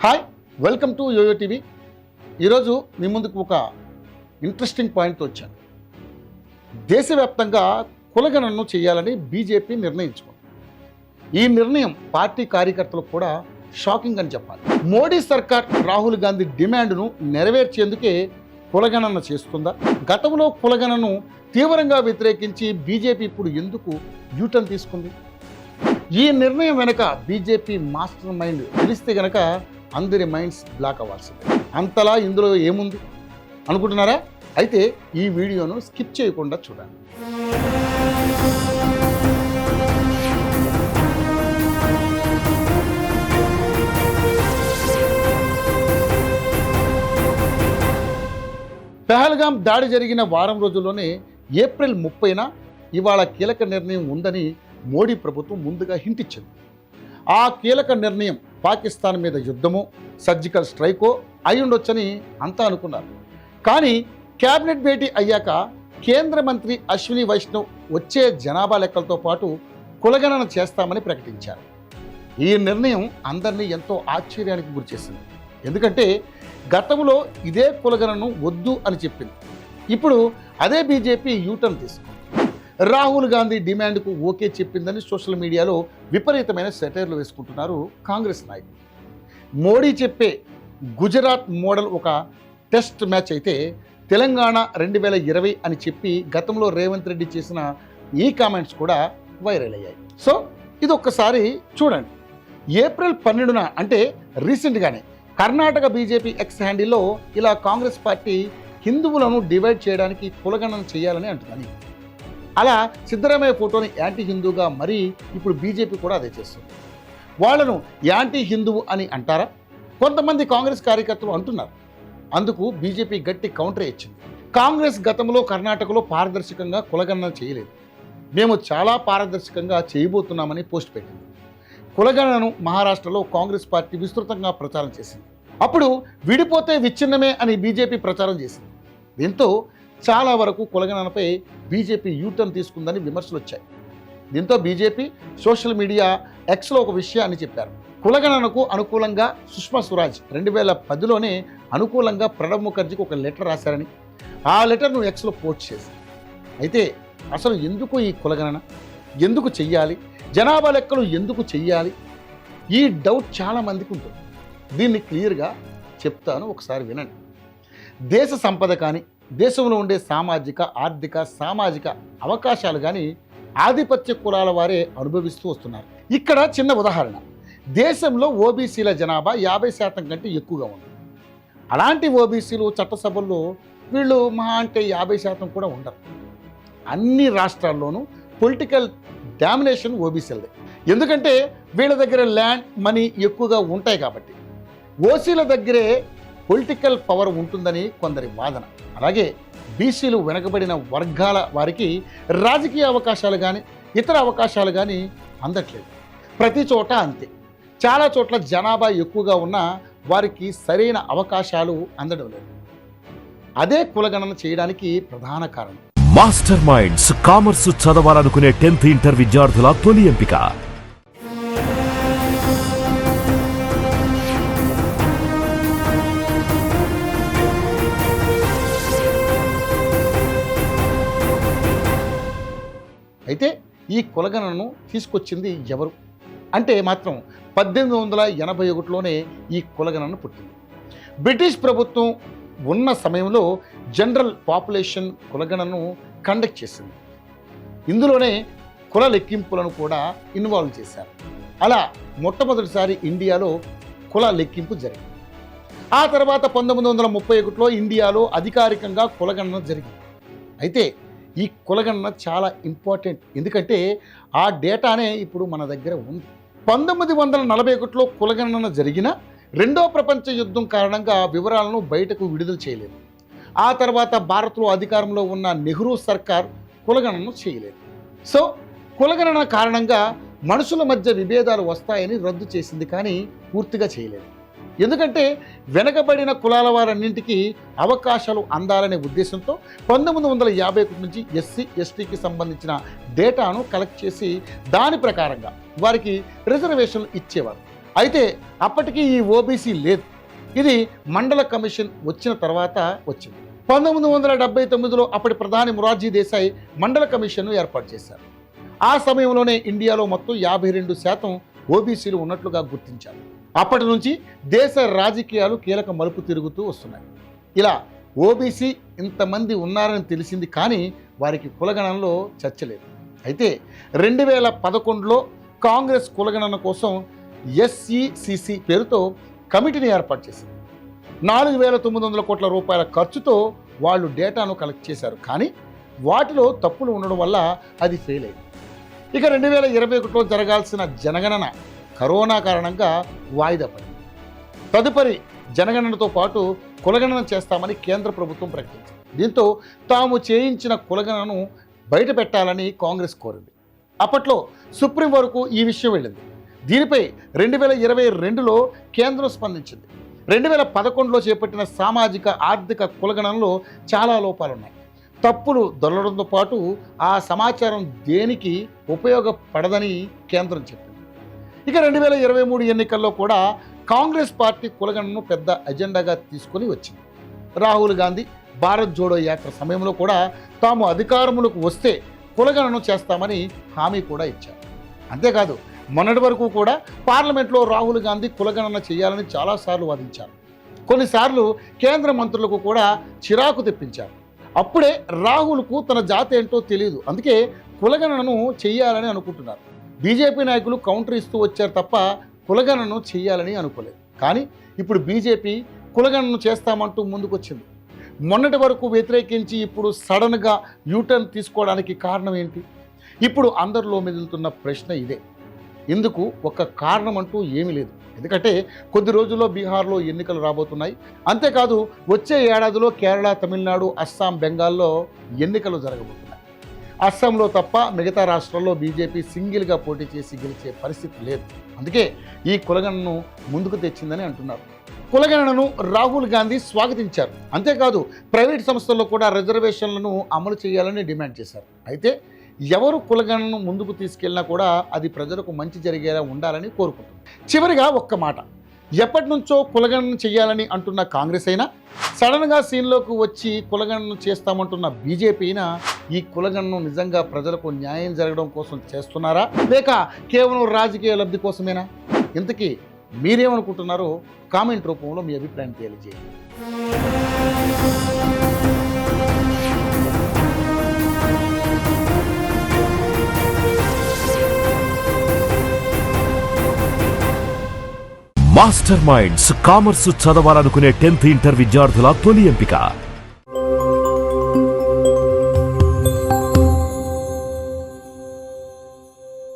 Hi, welcome to YoYo TV. ఈరోజు మీ ముందుకు ఒక ఇంట్రెస్టింగ్ పాయింట్తో వచ్చాను. దేశవ్యాప్తంగా కులగణనను చేయాలని బీజేపీ నిర్ణయించుకుంది. ఈ నిర్ణయం పార్టీ కార్యకర్తలకు కూడా షాకింగ్ అని చెప్పాలి. మోడీ సర్కార్ రాహుల్ గాంధీ డిమాండ్ను నెరవేర్చేందుకే కులగణన చేస్తుందా? గతంలో కులగణనను తీవ్రంగా వ్యతిరేకించి బీజేపీ ఇప్పుడు ఎందుకు యూటర్న్ తీసుకుంది? ఈ నిర్ణయం వెనక బీజేపీ మాస్టర్ మైండ్ తెలిస్తే గనక అందరి మైండ్స్ బ్లాక్ అవ్వాల్సిందే. అంతలా ఇందులో ఏముంది అనుకుంటున్నారా? అయితే ఈ వీడియోను స్కిప్ చేయకుండా చూడండి. పెహల్గాం దాడి జరిగిన వారం రోజుల్లోనే ఏప్రిల్ 30న ఇవాళ కీలక నిర్ణయం ఉందని మోడీ ప్రభుత్వం ముందుగా హింట్ ఇచ్చింది. ఆ కీలక నిర్ణయం పాకిస్తాన్ మీద యుద్ధమో సర్జికల్ స్ట్రైకో అయి ఉండొచ్చని అంతా అనుకున్నారు. కానీ క్యాబినెట్ భేటీ అయ్యాక కేంద్ర మంత్రి అశ్విని వైష్ణవ్ వచ్చే జనాభా లెక్కలతో పాటు కులగణన చేస్తామని ప్రకటించారు. ఈ నిర్ణయం అందరినీ ఎంతో ఆశ్చర్యానికి గురిచేసింది. ఎందుకంటే గతంలో ఇదే కులగణను వద్దు అని చెప్పింది. ఇప్పుడు అదే బీజేపీ యూటర్న్ తీసుకుంది. రాహుల్ గాంధీ డిమాండ్కు ఓకే చెప్పిందని సోషల్ మీడియాలో విపరీతమైన సెటైర్లు వేసుకుంటున్నారు కాంగ్రెస్ నాయకులు. మోడీ చెప్పే గుజరాత్ మోడల్ ఒక టెస్ట్ మ్యాచ్ అయితే తెలంగాణ 2020 అని చెప్పి గతంలో రేవంత్ రెడ్డి చేసిన ఈ కామెంట్స్ కూడా వైరల్ అయ్యాయి. సో ఇది ఒక్కసారి చూడండి. ఏప్రిల్ 12న అంటే రీసెంట్గానే కర్ణాటక బీజేపీ ఎక్స్ హ్యాండిల్లో ఇలా కాంగ్రెస్ పార్టీ హిందువులను డివైడ్ చేయడానికి కులగణన చేయాలని అంటుందని. అలా సిద్ధరామయ్య ఫోటోని యాంటీ హిందూగా మరీ ఇప్పుడు బీజేపీ కూడా అదే చేస్తుంది. వాళ్ళను యాంటీ హిందువు అని అంటారా? కొంతమంది కాంగ్రెస్ కార్యకర్తలు అంటున్నారు. అందుకు బీజేపీ గట్టి కౌంటర్ ఇచ్చింది. కాంగ్రెస్ గతంలో కర్ణాటకలో పారదర్శకంగా కులగణన చేయలేదు, మేము చాలా పారదర్శకంగా చేయబోతున్నామని పోస్ట్ పెట్టింది. కులగణనను మహారాష్ట్రలో కాంగ్రెస్ పార్టీ విస్తృతంగా ప్రచారం చేసింది. అప్పుడు విడిపోతే విచ్ఛిన్నమే అని బీజేపీ ప్రచారం చేసింది. దీంతో చాలా వరకు కులగణనపై బీజేపీ యూటర్న్ తీసుకుందని విమర్శలు వచ్చాయి. దీంతో బీజేపీ సోషల్ మీడియా ఎక్స్లో ఒక విషయాన్ని చెప్పారు. కులగణనకు అనుకూలంగా సుష్మా స్వరాజ్ 2010లోనే అనుకూలంగా ప్రణబ్ ముఖర్జీకి ఒక లెటర్ రాశారని ఆ లెటర్ను ఎక్స్లో పోస్ట్ చేశారు. అయితే అసలు ఎందుకు ఈ కులగణన, ఎందుకు చెయ్యాలి, జనాభా లెక్కలు ఎందుకు చెయ్యాలి, ఈ డౌట్ చాలామందికి ఉంటుంది. దీన్ని క్లియర్గా చెప్తాను, ఒకసారి వినండి. దేశ సంపద కానీ దేశంలో ఉండే సామాజిక ఆర్థిక సామాజిక అవకాశాలు కానీ ఆధిపత్య కులాల వారే అనుభవిస్తూ వస్తున్నారు. ఇక్కడ చిన్న ఉదాహరణ, దేశంలో ఓబీసీల జనాభా 50% కంటే ఎక్కువగా ఉంది. అలాంటి ఓబీసీలు చట్టసభల్లో వీళ్ళు మహా అంటే 50% కూడా ఉండరు. అన్ని రాష్ట్రాల్లోనూ పొలిటికల్ డామినేషన్ ఓబీసీలదే. ఎందుకంటే వీళ్ళ దగ్గర ల్యాండ్ మనీ ఎక్కువగా ఉంటాయి కాబట్టి. ఓసీల దగ్గరే పొలిటికల్ పవర్ ఉంటుందని కొందరి వాదన. అలాగే బీసీలు వెనకబడిన వర్గాల వారికి రాజకీయ అవకాశాలు కానీ ఇతర అవకాశాలు కానీ అందట్లేదు. ప్రతి చోట అంతే. చాలా చోట్ల జనాభా ఎక్కువగా ఉన్న వారికి సరైన అవకాశాలు అందడం లేదు. అదే కులగణన చేయడానికి ప్రధాన కారణం. మాస్టర్ మైండ్స్ కామర్స్ చదవాలనుకునే 10th ఇంటర్ విద్యార్థుల తొలి ఎంపిక. అయితే ఈ కులగణనను తీసుకొచ్చింది ఎవరు అంటే మాత్రం 1881లోనే ఈ కులగణన పుట్టింది. బ్రిటిష్ ప్రభుత్వం ఉన్న సమయంలో జనరల్ పాపులేషన్ కులగణనను కండక్ట్ చేసింది. ఇందులోనే కుల లెక్కింపులను కూడా ఇన్వాల్వ్ చేశారు. అలా మొట్టమొదటిసారి ఇండియాలో కుల లెక్కింపు జరిగింది. ఆ తర్వాత 1931లో ఇండియాలో అధికారికంగా కులగణన జరిగింది. అయితే ఈ కులగణన చాలా ఇంపార్టెంట్, ఎందుకంటే ఆ డేటానే ఇప్పుడు మన దగ్గర ఉంది. 1941లో కులగణన జరిగిన రెండో ప్రపంచ యుద్ధం కారణంగా వివరాలను బయటకు విడుదల చేయలేదు. ఆ తర్వాత భారత్లో అధికారంలో ఉన్న నెహ్రూ సర్కార్ కులగణనను చేయలేదు. సో కులగణన కారణంగా మనుషుల మధ్య విభేదాలు వస్తాయని రద్దు చేసింది, కానీ పూర్తిగా చేయలేదు. ఎందుకంటే వెనకబడిన కులాల వారన్నింటికీ అవకాశాలు అందాలనే ఉద్దేశంతో 1951 నుంచి ఎస్సీ ఎస్టీకి సంబంధించిన డేటాను కలెక్ట్ చేసి దాని ప్రకారంగా వారికి రిజర్వేషన్లు ఇచ్చేవారు. అయితే అప్పటికి ఈ ఓబీసీ లేదు. ఇది మండల కమిషన్ వచ్చిన తర్వాత వచ్చింది. 1979లో అప్పటి ప్రధాని మొరార్జీ దేశాయ్ మండల కమిషన్ను ఏర్పాటు చేశారు. ఆ సమయంలోనే ఇండియాలో మొత్తం 52% ఓబీసీలు ఉన్నట్లుగా గుర్తించారు. అప్పటి నుంచి దేశ రాజకీయాలు కీలక మలుపు తిరుగుతూ వస్తున్నాయి. ఇలా ఓబీసీ ఇంతమంది ఉన్నారని తెలిసింది, కానీ వారికి కులగణనలో చర్చ లేదు. అయితే 2011లో కాంగ్రెస్ కులగణన కోసం SECC పేరుతో కమిటీని ఏర్పాటు చేసింది. 4,900 కోట్ల రూపాయల ఖర్చుతో వాళ్ళు డేటాను కలెక్ట్ చేశారు, కానీ వాటిలో తప్పులు ఉండడం వల్ల అది ఫెయిల్ అయింది. ఇక 2021లో జరగాల్సిన జనగణన కరోనా కారణంగా వాయిదా పడింది. తదుపరి జనగణనతో పాటు కులగణన చేస్తామని కేంద్ర ప్రభుత్వం ప్రకటించింది. దీంతో తాము చేయించిన కులగణనను బయట పెట్టాలని కాంగ్రెస్ కోరింది. అప్పట్లో సుప్రీం వరకు ఈ విషయం వెళ్ళింది. దీనిపై 2022లో కేంద్రం స్పందించింది. 2011లో చేపట్టిన సామాజిక ఆర్థిక కులగణనలో చాలా లోపాలున్నాయి. తప్పులు దొరలడంతో పాటు ఆ సమాచారం దేనికి ఉపయోగపడదని కేంద్రం చెప్పింది. ఇక 2023 ఎన్నికల్లో కూడా కాంగ్రెస్ పార్టీ కులగణనను పెద్ద ఎజెండాగా తీసుకొని వచ్చింది. రాహుల్ గాంధీ భారత్ జోడో యాత్ర సమయంలో కూడా తాము అధికారంలోకి వస్తే కులగణన చేస్తామని హామీ కూడా ఇచ్చారు. అంతేకాదు, మొన్నటి వరకు కూడా పార్లమెంట్లో రాహుల్ గాంధీ కులగణన చేయాలని చాలాసార్లు వాదించారు. కొన్నిసార్లు కేంద్ర మంత్రులకు కూడా చిరాకు తెప్పించారు. అప్పుడే రాహుల్కు తన జాతి ఏంటో తెలియదు, అందుకే కులగణనను చేయాలని అనుకుంటున్నారు. బీజేపీ నాయకులు కౌంటర్ ఇస్తూ వచ్చారు తప్ప కులగణనను చేయాలని అనుకోలేదు. కానీ ఇప్పుడు బీజేపీ కులగణనను చేస్తామంటూ ముందుకొచ్చింది. మొన్నటి వరకు వ్యతిరేకించి ఇప్పుడు సడన్గా యూటర్న్ తీసుకోవడానికి కారణం ఏంటి? ఇప్పుడు అందరిలో మెదులుతున్న ప్రశ్న ఇదే. ఇందుకు ఒక కారణం అంటూ ఏమీ లేదు. ఎందుకంటే కొద్ది రోజుల్లో బీహార్లో ఎన్నికలు రాబోతున్నాయి. అంతేకాదు, వచ్చే ఏడాదిలో కేరళ, తమిళనాడు, అస్సాం, బెంగాల్లో ఎన్నికలు జరగబోతున్నాయి. అస్సాంలో తప్ప మిగతా రాష్ట్రాల్లో బీజేపీ సింగిల్గా పోటీ చేసి గెలిచే పరిస్థితి లేదు. అందుకే ఈ కులగణనను ముందుకు తెచ్చిందని అంటున్నారు. కులగణనను రాహుల్ గాంధీ స్వాగతించారు. అంతేకాదు, ప్రైవేట్ సంస్థల్లో కూడా రిజర్వేషన్లను అమలు చేయాలని డిమాండ్ చేశారు. అయితే ఎవరు కులగణనను ముందుకు తీసుకెళ్ళినా కూడా అది ప్రజలకు మంచి జరిగేలా ఉండాలని కోరుకుంటున్నారు. చివరిగా ఒక్క మాట, ఎప్పటి నుంచో కులగణన చేయాలని అంటున్న కాంగ్రెస్ అయినా, సడన్గా సీన్లోకి వచ్చి కులగణన చేస్తామంటున్న బీజేపీ అయినా ఈ కులగణను నిజంగా ప్రజలకు న్యాయం జరగడం కోసం చేస్తున్నారా, లేక కేవలం రాజకీయ లబ్ధి కోసమేనా? ఇంతకీ మీరేమనుకుంటున్నారో కామెంట్ రూపంలో మీ అభిప్రాయం తెలియజేయండి. మాస్టర్ మైండ్స్ కామర్స్ చదవాలనుకునే 10th ఇంటర్ విద్యార్థుల తొలి ఎంపిక